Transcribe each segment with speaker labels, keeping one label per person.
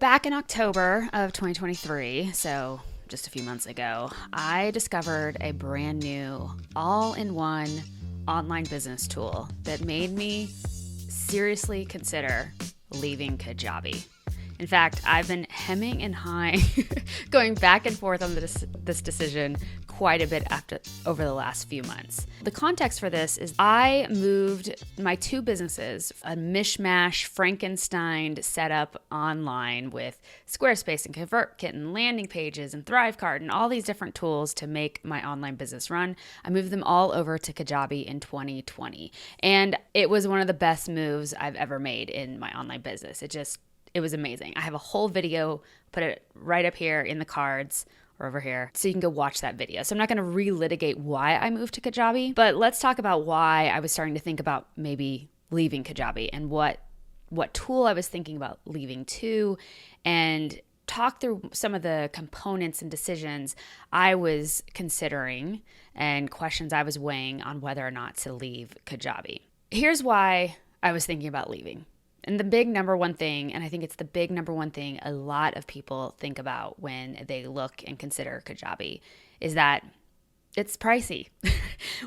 Speaker 1: Back in October of 2023, so just a few months ago, I discovered a brand new all-in-one online business tool that made me seriously consider leaving Kajabi. In fact, I've been hemming and hawing, going back and forth on this decision quite a bit over the last few months. The context for this is I moved my two businesses, a mishmash Frankenstein setup online with Squarespace and ConvertKit and landing pages and Thrivecart and all these different tools to make my online business run. I moved them all over to Kajabi in 2020. And it was one of the best moves I've ever made in my online business. It was amazing. I have a whole video, put it right up here in the cards or over here, so you can go watch that video. So I'm not going to relitigate why I moved to Kajabi, but let's talk about why I was starting to think about maybe leaving Kajabi and what tool I was thinking about leaving to, and talk through some of the components and decisions I was considering and questions I was weighing on whether or not to leave Kajabi. Here's why I was thinking about leaving. And the big number one thing, and I think it's the big number one thing a lot of people think about when they look and consider Kajabi, is that it's pricey.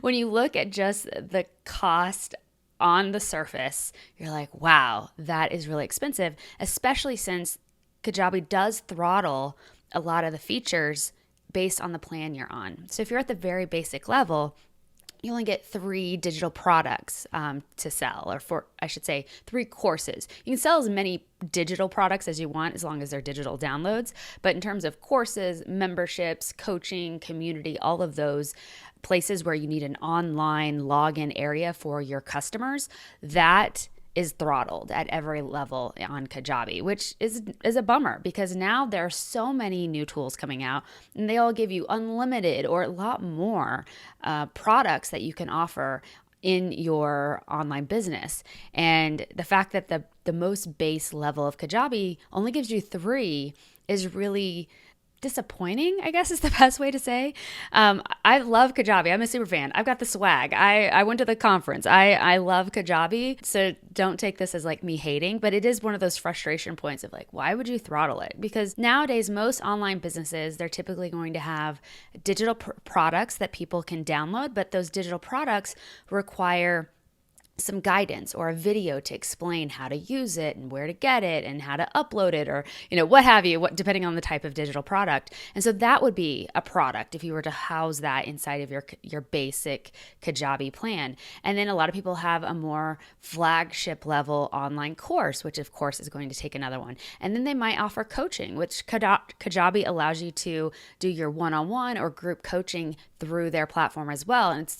Speaker 1: When you look at just the cost on the surface, you're like, wow, that is really expensive, especially since Kajabi does throttle a lot of the features based on the plan you're on. So if you're at the very basic level, you only get 3 digital products to sell, or I should say 3 courses. You can sell as many digital products as you want as long as they're digital downloads. But in terms of courses, memberships, coaching, community, all of those places where you need an online login area for your customers, that is throttled at every level on Kajabi, which is a bummer because now there are so many new tools coming out and they all give you unlimited or a lot more products that you can offer in your online business. And the fact that the most base level of Kajabi only gives you 3 is really disappointing, I guess is the best way to say. I love Kajabi. I'm a super fan. I've got the swag. I went to the conference. I love Kajabi. So don't take this as like me hating, but it is one of those frustration points of like, why would you throttle it? Because nowadays, most online businesses, they're typically going to have digital products that people can download, but those digital products require some guidance or a video to explain how to use it and where to get it and how to upload it, or what have you, depending on the type of digital product. And so that would be a product if you were to house that inside of your basic Kajabi plan. And then a lot of people have a more flagship level online course, which of course is going to take another one. And then they might offer coaching, which Kajabi allows you to do your one-on-one or group coaching through their platform as well. And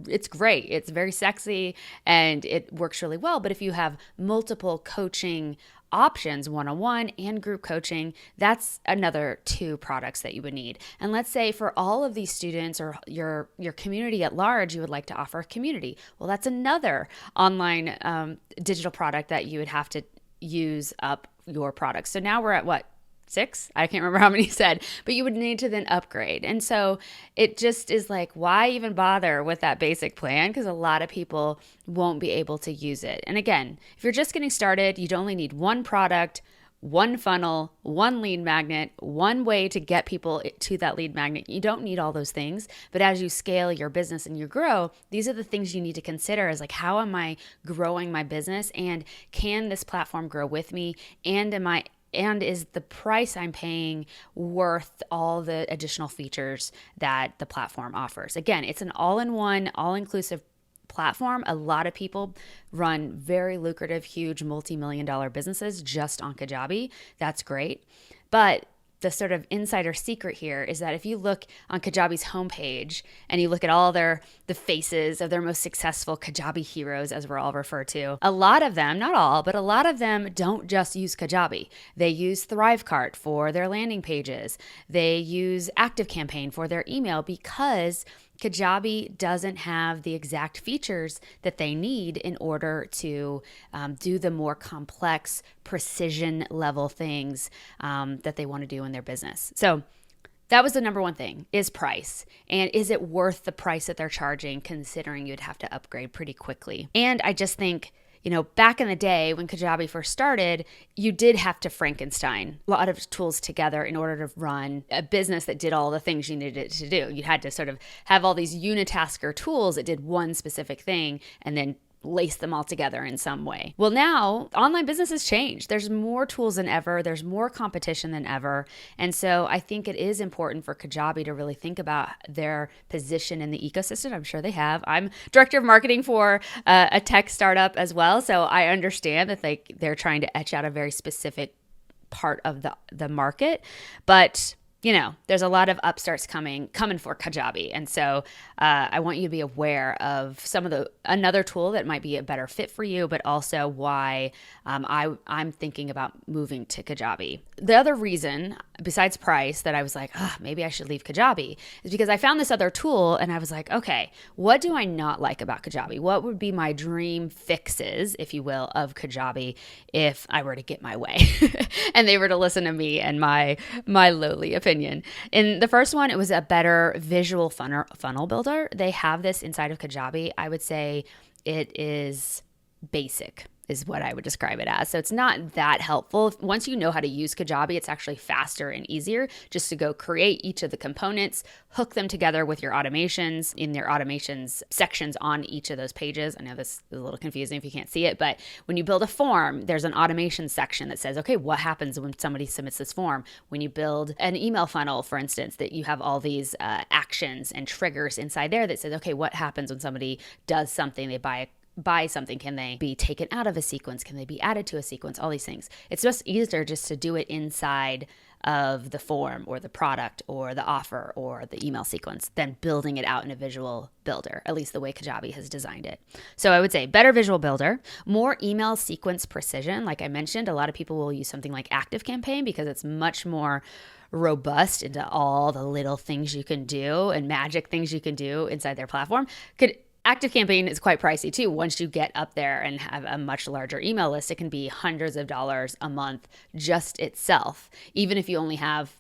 Speaker 1: it's great. It's very sexy and it works really well. But if you have multiple coaching options, one-on-one and group coaching, that's another 2 products that you would need. And let's say for all of these students or your community at large, you would like to offer a community. Well, that's another online digital product that you would have to use up your products. So now we're at what? 6? I can't remember how many you said, but you would need to then upgrade. And so it just is like, why even bother with that basic plan? Because a lot of people won't be able to use it. And again, if you're just getting started, you'd only need 1 product, 1 funnel, 1 lead magnet, 1 way to get people to that lead magnet. You don't need all those things. But as you scale your business and you grow, these are the things you need to consider is like, how am I growing my business? And can this platform grow with me? And is the price I'm paying worth all the additional features that the platform offers? Again, it's an all-in-one, all-inclusive platform. A lot of people run very lucrative, huge, multi-million-dollar businesses just on Kajabi. That's great. But the sort of insider secret here is that if you look on Kajabi's homepage and you look at all the faces of their most successful Kajabi heroes, as we're all referred to, a lot of them, not all, but a lot of them don't just use Kajabi. They use Thrivecart for their landing pages. They use ActiveCampaign for their email because Kajabi doesn't have the exact features that they need in order to do the more complex precision level things that they want to do in their business. So that was the number one thing, is price. And is it worth the price that they're charging, considering you'd have to upgrade pretty quickly? And I just think, back in the day when Kajabi first started, you did have to Frankenstein a lot of tools together in order to run a business that did all the things you needed it to do. You had to sort of have all these unitasker tools that did one specific thing and then lace them all together in some way. Well, now online business has changed. There's more tools than ever. There's more competition than ever. And so I think it is important for Kajabi to really think about their position in the ecosystem. I'm sure they have. I'm director of marketing for a tech startup as well. So I understand that they're trying to etch out a very specific part of the market. But there's a lot of upstarts coming for Kajabi. And so I want you to be aware of another tool that might be a better fit for you, but also why I'm thinking about moving to Kajabi. The other reason, besides price, that I was like, maybe I should leave Kajabi is because I found this other tool and I was like, okay, what do I not like about Kajabi? What would be my dream fixes, if you will, of Kajabi if I were to get my way and they were to listen to me and my lowly opinion? In the first one, it was a better visual funnel builder. They have this inside of Kajabi. I would say it is basic, is what I would describe it as. So it's not that helpful. Once you know how to use Kajabi, it's actually faster and easier just to go create each of the components, hook them together with your automations in their automations sections on each of those pages. I know this is a little confusing if you can't see it, but when you build a form, there's an automation section that says, okay, what happens when somebody submits this form? When you build an email funnel, for instance, that you have all these actions and triggers inside there that says, okay, what happens when somebody does something, they buy something? Can they be taken out of a sequence? Can they be added to a sequence? All these things. It's just easier just to do it inside of the form or the product or the offer or the email sequence than building it out in a visual builder, at least the way Kajabi has designed it. So I would say better visual builder, more email sequence precision. Like I mentioned, a lot of people will use something like ActiveCampaign because it's much more robust into all the little things you can do and magic things you can do inside their platform. ActiveCampaign is quite pricey too. Once you get up there and have a much larger email list, it can be hundreds of dollars a month just itself, even if you only have,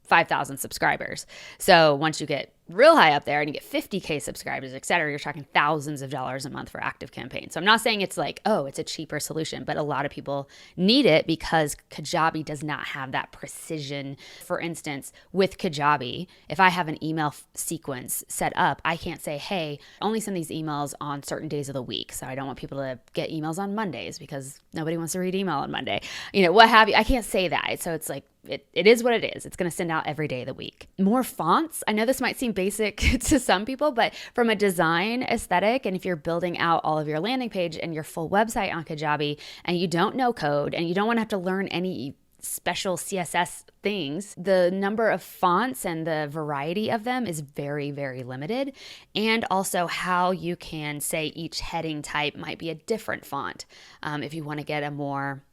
Speaker 1: 5,000 subscribers. So once you get real high up there and you get 50K subscribers, et cetera, you're talking thousands of dollars a month for ActiveCampaign. So I'm not saying it's like, oh, it's a cheaper solution, but a lot of people need it because Kajabi does not have that precision. For instance, with Kajabi, if I have an email sequence set up, I can't say, hey, only send these emails on certain days of the week. So I don't want people to get emails on Mondays because nobody wants to read email on Monday, what have you. I can't say that. So it's like, it is what it is. It's going to send out every day of the week. More fonts. I know this might seem basic to some people, but from a design aesthetic, and if you're building out all of your landing page and your full website on Kajabi and you don't know code and you don't want to have to learn any special CSS things, the number of fonts and the variety of them is very, very limited. And also how you can say each heading type might be a different font. If you want to get a more,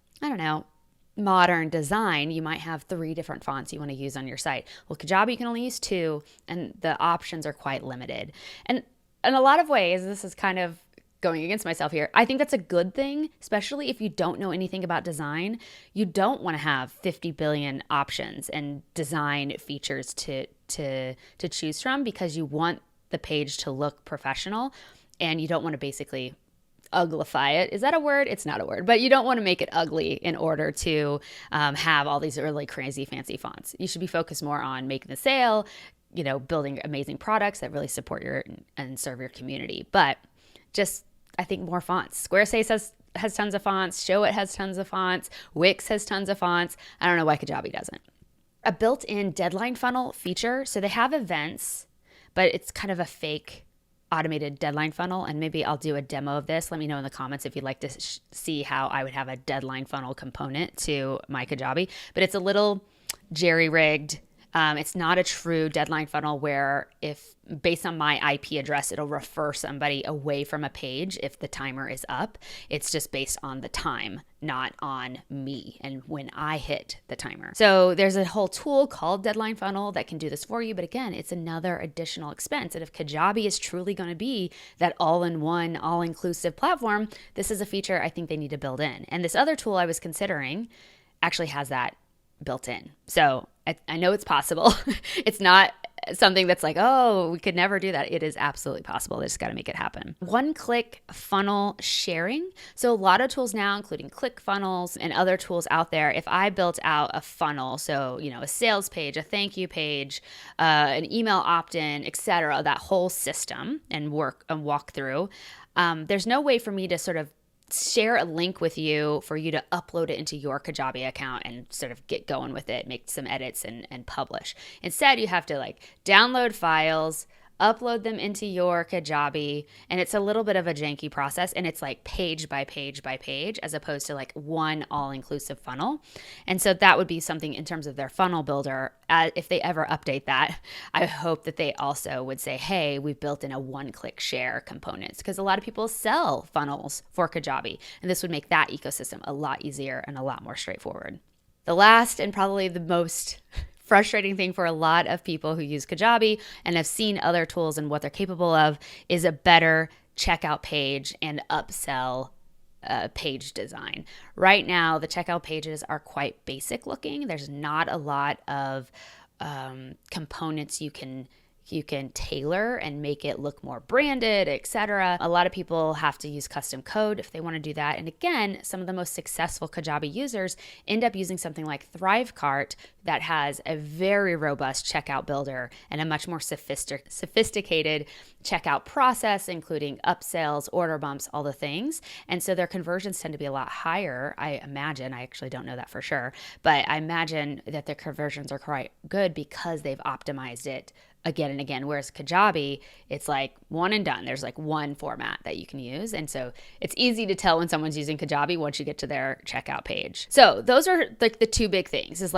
Speaker 1: modern design, you might have 3 different fonts you want to use on your site. Well, Kajabi, you can only use 2, and the options are quite limited. And in a lot of ways, this is kind of going against myself here. I think that's a good thing, especially if you don't know anything about design. You don't want to have 50 billion options and design features to choose from because you want the page to look professional and you don't want to basically uglify it. Is that a word? It's not a word, but you don't want to make it ugly in order to have all these really crazy fancy fonts. You should be focused more on making the sale, building amazing products that really support and serve your community. But just, I think more fonts. Squarespace has tons of fonts. Showit has tons of fonts. Wix has tons of fonts. I don't know why Kajabi doesn't. A built-in deadline funnel feature. So they have events, but it's kind of a fake automated deadline funnel, and maybe I'll do a demo of this. Let me know in the comments if you'd like to see how I would have a deadline funnel component to my Kajabi, but it's a little jerry-rigged. It's not a true deadline funnel where if based on my IP address, it'll refer somebody away from a page if the timer is up. It's just based on the time, not on me and when I hit the timer. So there's a whole tool called Deadline Funnel that can do this for you. But again, it's another additional expense. And if Kajabi is truly going to be that all-in-one, all-inclusive platform, this is a feature I think they need to build in. And this other tool I was considering actually has that built in. So I know it's possible. It's not something that's like, oh, we could never do that. It is absolutely possible. They just got to make it happen. One-click funnel sharing. So a lot of tools now, including ClickFunnels and other tools out there, if I built out a funnel, so, a sales page, a thank you page, an email opt-in, etc., that whole system and walk through, there's no way for me to sort of share a link with you for you to upload it into your Kajabi account and sort of get going with it, make some edits and publish. Instead, you have to download files, upload them into your Kajabi, and it's a little bit of a janky process, and it's page by page by page as opposed to one all-inclusive funnel. And so that would be something in terms of their funnel builder. If they ever update that, I hope that they also would say, hey, we've built in a one-click share components, because a lot of people sell funnels for Kajabi, and this would make that ecosystem a lot easier and a lot more straightforward. The last and probably the most frustrating thing for a lot of people who use Kajabi and have seen other tools and what they're capable of is a better checkout page and upsell page design. Right now, the checkout pages are quite basic looking. There's not a lot of components you can tailor and make it look more branded, etc. A lot of people have to use custom code if they want to do that. And again, some of the most successful Kajabi users end up using something like Thrivecart that has a very robust checkout builder and a much more sophisticated checkout process, including upsells, order bumps, all the things. And so their conversions tend to be a lot higher, I imagine. I actually don't know that for sure, but I imagine that their conversions are quite good because they've optimized it again and again. Whereas Kajabi, it's one and done. There's one format that you can use. And so it's easy to tell when someone's using Kajabi once you get to their checkout page. So those are the two big things is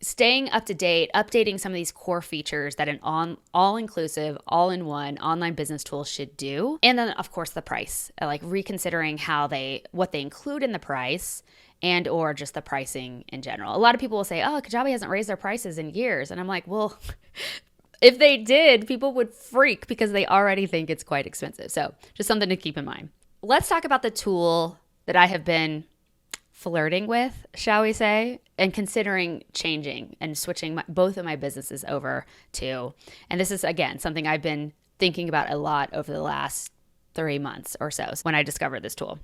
Speaker 1: staying up to date, updating some of these core features that an all-inclusive, all-in-one online business tool should do. And then of course the price, reconsidering what they include in the price and or just the pricing in general. A lot of people will say, oh, Kajabi hasn't raised their prices in years. And I'm like, well, if they did, people would freak because they already think it's quite expensive. So just something to keep in mind. Let's talk about the tool that I have been flirting with, shall we say, and considering changing and switching both of my businesses over to. And this is, again, something I've been thinking about a lot over the last 3 months or so when I discovered this tool.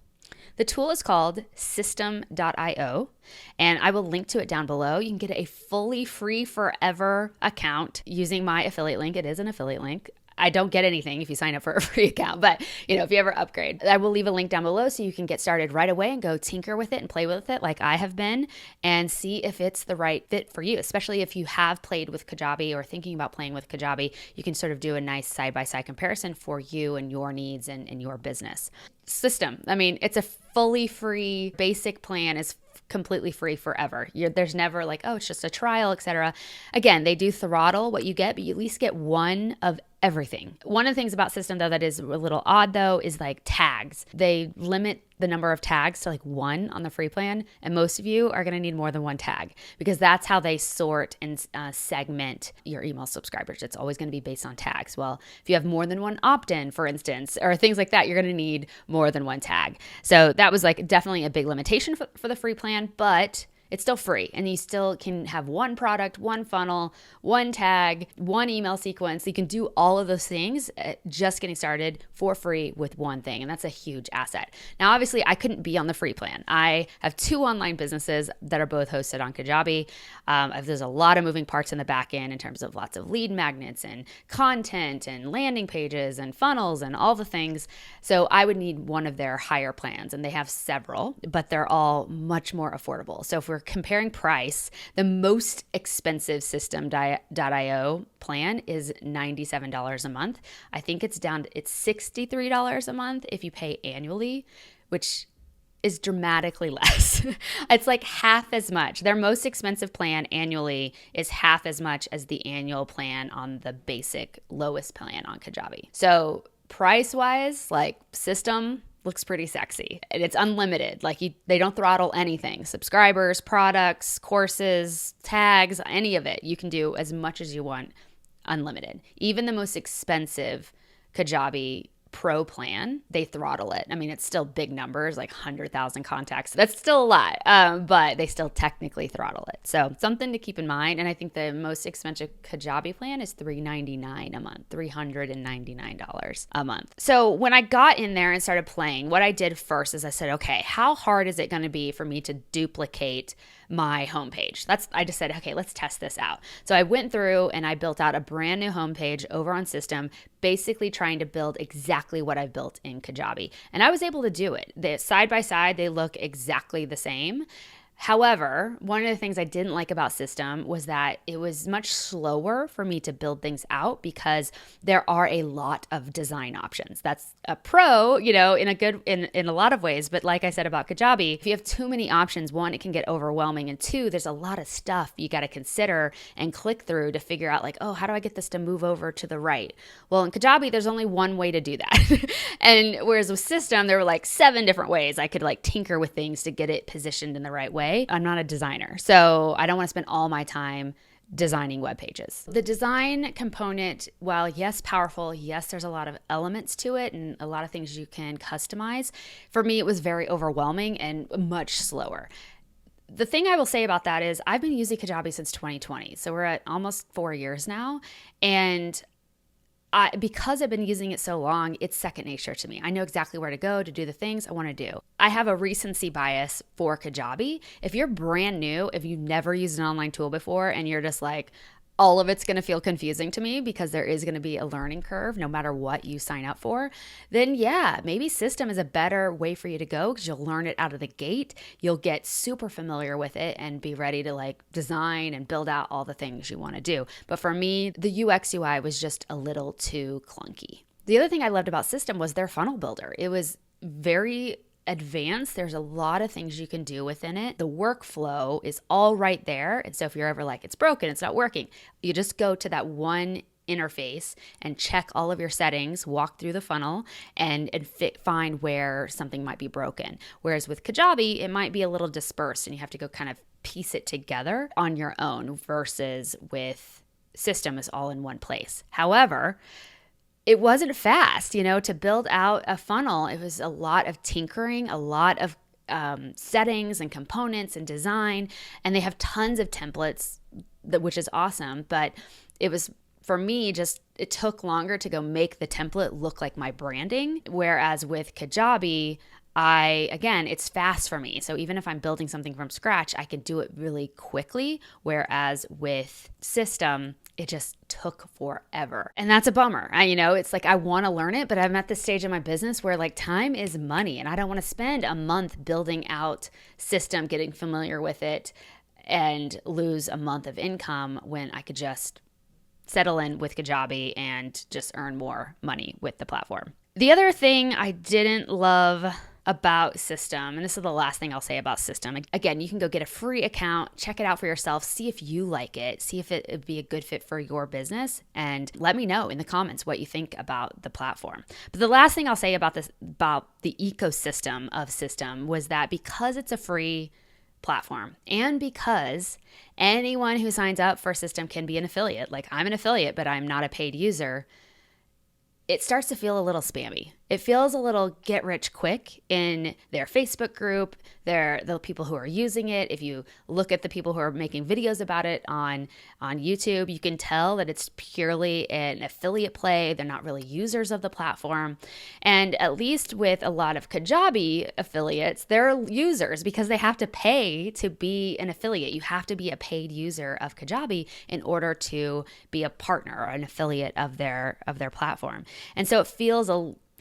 Speaker 1: The tool is called System.io, and I will link to it down below. You can get a fully free forever account using my affiliate link. It is an affiliate link. I don't get anything if you sign up for a free account, but if you ever upgrade, I will leave a link down below so you can get started right away and go tinker with it and play with it like I have been and see if it's the right fit for you, especially if you have played with Kajabi or thinking about playing with Kajabi. You can sort of do a nice side-by-side comparison for you and your needs and your business. System, it's a fully free basic plan is completely free forever. There's never it's just a trial, etc. Again, they do throttle what you get, but you at least get one of everything. One of the things about System, though, that is a little odd, though, is tags. They limit the number of tags to 1 on the free plan, and most of you are going to need more than 1 tag because that's how they sort and segment your email subscribers. It's always going to be based on tags. Well, if you have more than 1 opt-in, for instance, or things like that, you're going to need more than 1 tag. So that was definitely a big limitation for the free plan, but it's still free, and you still can have 1 product, 1 funnel, 1 tag, 1 email sequence. You can do all of those things just getting started for free with 1 thing, and that's a huge asset. Now, obviously, I couldn't be on the free plan. I have 2 online businesses that are both hosted on Kajabi. There's a lot of moving parts in the back end in terms of lots of lead magnets and content and landing pages and funnels and all the things. So I would need one of their higher plans, and they have several, but they're all much more affordable. So if we're comparing price, the most expensive System.io plan is $97 a month. I think it's $63 a month if you pay annually, which is dramatically less. It's half as much. Their most expensive plan annually is half as much as the annual plan on the basic lowest plan on Kajabi. So price-wise, System looks pretty sexy, and it's unlimited. They don't throttle anything. Subscribers, products, courses, tags, any of it. You can do as much as you want, unlimited. Even the most expensive Kajabi Pro plan, they throttle it. I mean, it's still big numbers, like 100,000 contacts. That's still a lot, but they still technically throttle it. So something to keep in mind. And I think the most expensive Kajabi plan is $399 a month, $399 a month. So when I got in there and started playing, what I did first is I said, okay, how hard is it going to be for me to duplicate my homepage? I just said, okay, let's test this out. So I went through and I built out a brand new homepage over on System, basically trying to build exactly what I've built in Kajabi. And I was able to do it. Side by side, they look exactly the same. However, one of the things I didn't like about System was that it was much slower for me to build things out because there are a lot of design options. That's a pro, in a lot of ways. But like I said about Kajabi, if you have too many options, one, it can get overwhelming. And two, there's a lot of stuff you got to consider and click through to figure out like, oh, how do I get this to move over to the right? Well, in Kajabi, there's only one way to do that. And whereas with System, there were like 7 different ways I could like tinker with things to get it positioned in the right way. I'm not a designer, so I don't want to spend all my time designing web pages. The design component, while yes, powerful, yes, there's a lot of elements to it and a lot of things you can customize. For me, it was very overwhelming and much slower. The thing I will say about that is I've been using Kajabi since 2020. So we're at almost 4 years now. And because I've been using it so long, it's second nature to me. I know exactly where to go to do the things I want to do. I have a recency bias for Kajabi. If you're brand new, if you've never used an online tool before and you're just like, all of it's going to feel confusing to me because there is going to be a learning curve no matter what you sign up for, then yeah, maybe System is a better way for you to go because you'll learn it out of the gate. You'll get super familiar with it and be ready to like design and build out all the things you want to do. But for me, the UX UI was just a little too clunky. The other thing I loved about System was their funnel builder. It was very advanced. There's a lot of things you can do within it. The workflow is all right there. And so if you're ever like, it's broken, it's not working, you just go to that one interface and check all of your settings, walk through the funnel and find where something might be broken. Whereas with Kajabi, it might be a little dispersed and you have to go kind of piece it together on your own versus with System is all in one place. However, it wasn't fast, to build out a funnel. It was a lot of tinkering, a lot of settings and components and design, and they have tons of templates, which is awesome. But it was, for me, it took longer to go make the template look like my branding. Whereas with Kajabi, it's fast for me. So even if I'm building something from scratch, I can do it really quickly. Whereas with System, it just took forever. And that's a bummer. It's like I want to learn it, but I'm at this stage in my business where like time is money and I don't want to spend a month building out System, getting familiar with it and lose a month of income when I could just settle in with Kajabi and just earn more money with the platform. The other thing I didn't love about System, and this is the last thing I'll say about System. Again, you can go get a free account, check it out for yourself, see if you like it, see if it would be a good fit for your business, and let me know in the comments what you think about the platform. But the last thing I'll say about the ecosystem of System was that because it's a free platform and because anyone who signs up for System can be an affiliate, like I'm an affiliate, but I'm not a paid user, it starts to feel a little spammy. It feels a little get rich quick in their Facebook group, the people who are using it. If you look at the people who are making videos about it on YouTube, you can tell that it's purely an affiliate play. They're not really users of the platform. And at least with a lot of Kajabi affiliates, they're users because they have to pay to be an affiliate. You have to be a paid user of Kajabi in order to be a partner or an affiliate of their platform. And so it feels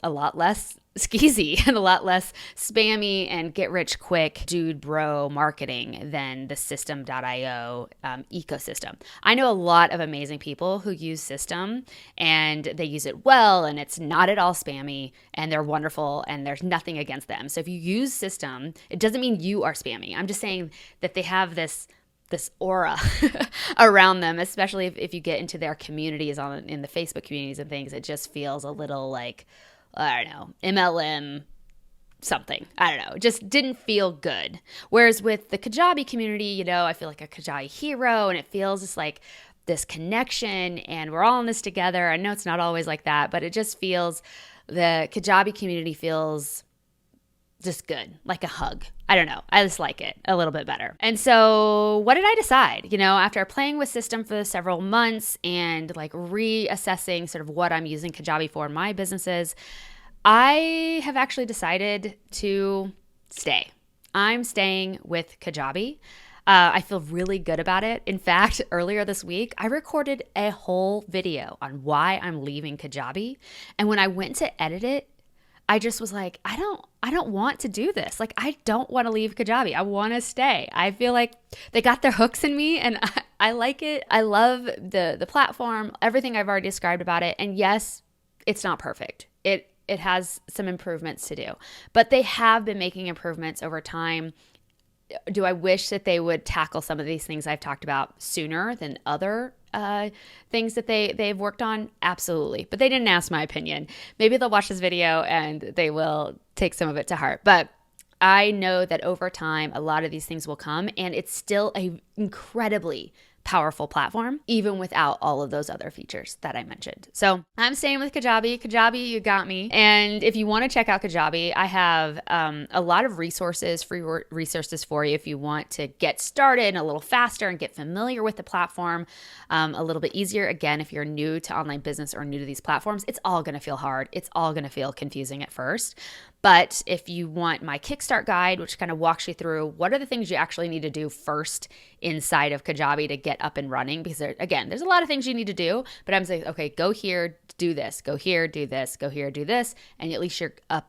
Speaker 1: a lot less skeezy and a lot less spammy and get rich quick dude bro marketing than the System.io ecosystem. I know a lot of amazing people who use System and they use it well and it's not at all spammy and they're wonderful and there's nothing against them. So if you use System, it doesn't mean you are spammy. I'm just saying that they have this aura around them, especially if you get into their communities in the Facebook communities and things. It just feels a little like, I don't know, MLM something. I don't know. It just didn't feel good. Whereas with the Kajabi community, I feel like a Kajabi hero and it feels just like this connection and we're all in this together. I know it's not always like that, but it just feels The Kajabi community feels just good, like a hug. I don't know. I just like it a little bit better. And so what did I decide? After playing with system for several months and like reassessing sort of what I'm using Kajabi for in my businesses, I have actually decided to stay. I'm staying with Kajabi. I feel really good about it. In fact, earlier this week, I recorded a whole video on why I'm leaving Kajabi. And when I went to edit it, I just was like, I don't want to do this. Like, I don't want to leave Kajabi. I want to stay. I feel like they got their hooks in me and I like it. I love the platform, everything I've already described about it. And yes, it's not perfect. It has some improvements to do, but they have been making improvements over time. Do I wish that they would tackle some of these things I've talked about sooner than other things that they've worked on? Absolutely. But they didn't ask my opinion. Maybe they'll watch this video and they will take some of it to heart. But I know that over time, a lot of these things will come, and it's still an incredibly powerful platform, even without all of those other features that I mentioned. So I'm staying with Kajabi. Kajabi, you got me. And if you want to check out Kajabi, I have a lot of resources, free resources for you if you want to get started a little faster and get familiar with the platform a little bit easier. Again, if you're new to online business or new to these platforms, it's all going to feel hard. It's all going to feel confusing at first. But if you want my Kickstart guide, which kind of walks you through what are the things you actually need to do first inside of Kajabi to get up and running, because there's a lot of things you need to do, but I'm saying, okay, go here, do this, go here, do this, go here, do this, and at least you're up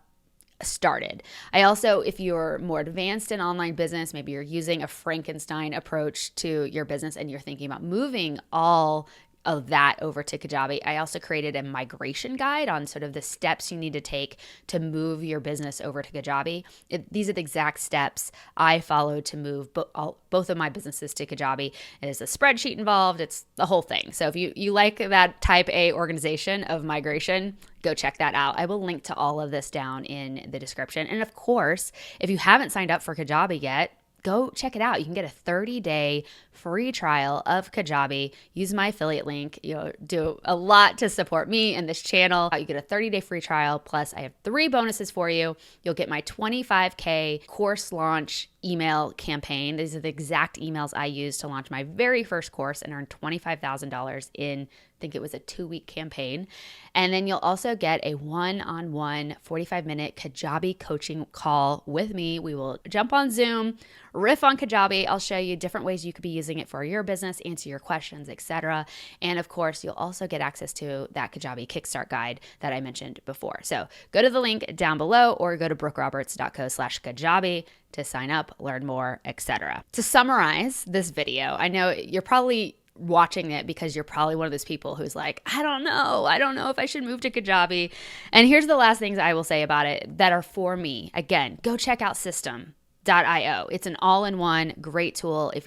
Speaker 1: started. I also, if you're more advanced in online business, maybe you're using a Frankenstein approach to your business and you're thinking about moving all of that over to Kajabi, I also created a migration guide on sort of the steps you need to take to move your business over to Kajabi. These are the exact steps I followed to move both of my businesses to Kajabi. There's a spreadsheet involved. It's the whole thing. So if you like that type A organization of migration, go check that out. I will link to all of this down in the description. And of course, if you haven't signed up for Kajabi yet, go check it out. You can get a 30-day free trial of Kajabi. Use my affiliate link. You'll do a lot to support me and this channel. You get a 30-day free trial. Plus, I have 3 bonuses for you. You'll get my 25K course launch email campaign. These are the exact emails I used to launch my very first course and earn $25,000 in, I think it was a 2-week campaign. And then you'll also get a one-on-one 45-minute Kajabi coaching call with me. We will jump on Zoom, riff on Kajabi. I'll show you different ways you could be using it for your business, answer your questions, etc. And of course, you'll also get access to that Kajabi Kickstart guide that I mentioned before. So go to the link down below or go to brookeroberts.co/Kajabi to sign up, learn more, etc. To summarize this video, I know you're probably watching it because you're probably one of those people who's like, I don't know if I should move to Kajabi. And here's the last things I will say about it that are for me. Again, go check out System.io. It's an all-in-one great tool. If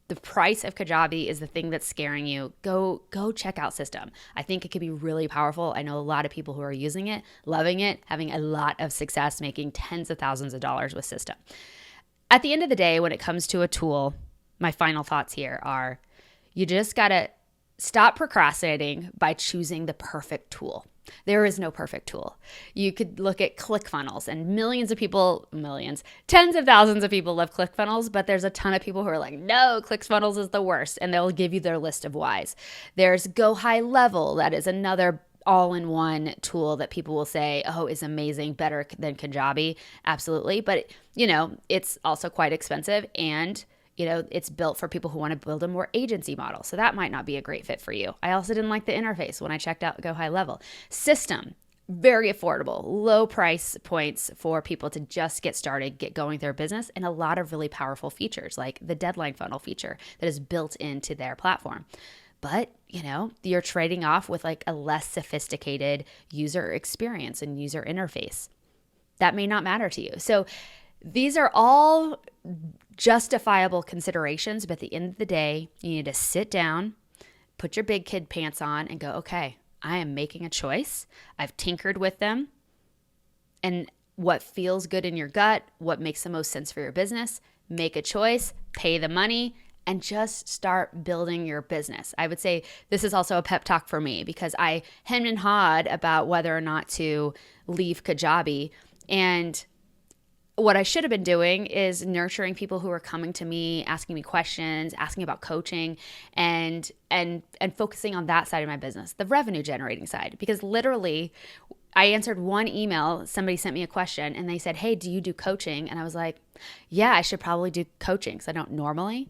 Speaker 1: the price of Kajabi is the thing that's scaring you, go check out System. I think it could be really powerful. I know a lot of people who are using it, loving it, having a lot of success, making tens of thousands of dollars with System. At the end of the day, when it comes to a tool, my final thoughts here are you just got to stop procrastinating by choosing the perfect tool. There is no perfect tool. You could look at ClickFunnels, and tens of thousands of people love ClickFunnels, but there's a ton of people who are like, no, ClickFunnels is the worst, and they'll give you their list of whys. There's Go High Level. That is another all-in-one tool that people will say, oh, is amazing, better than Kajabi. Absolutely. But, it's also quite expensive, and it's built for people who want to build a more agency model. So that might not be a great fit for you. I also didn't like the interface when I checked out Go High Level. System, very affordable, low price points for people to just get started, get going with their business, and a lot of really powerful features like the deadline funnel feature that is built into their platform. But, you're trading off with like a less sophisticated user experience and user interface. That may not matter to you. So these are all justifiable considerations, but at the end of the day, you need to sit down, put your big kid pants on and go, okay, I am making a choice. I've tinkered with them. And what feels good in your gut, what makes the most sense for your business, make a choice, pay the money, and just start building your business. I would say this is also a pep talk for me because I hemmed and hawed about whether or not to leave Kajabi. And what I should have been doing is nurturing people who are coming to me, asking me questions, asking about coaching, and focusing on that side of my business, the revenue generating side. Because literally, I answered one email. Somebody sent me a question and they said, "Hey, do you do coaching?" And I was like, "Yeah, I should probably do coaching because I don't normally."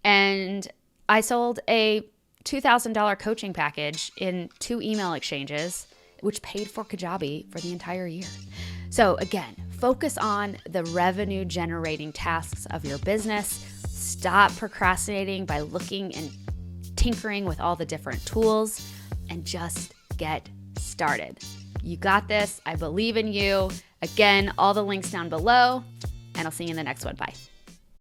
Speaker 1: And I sold a $2,000 coaching package in 2 email exchanges, which paid for Kajabi for the entire year. So again, focus on the revenue generating tasks of your business. Stop procrastinating by looking and tinkering with all the different tools and just get started. You got this. I believe in you. Again, all the links down below, and I'll see you in the next one. Bye.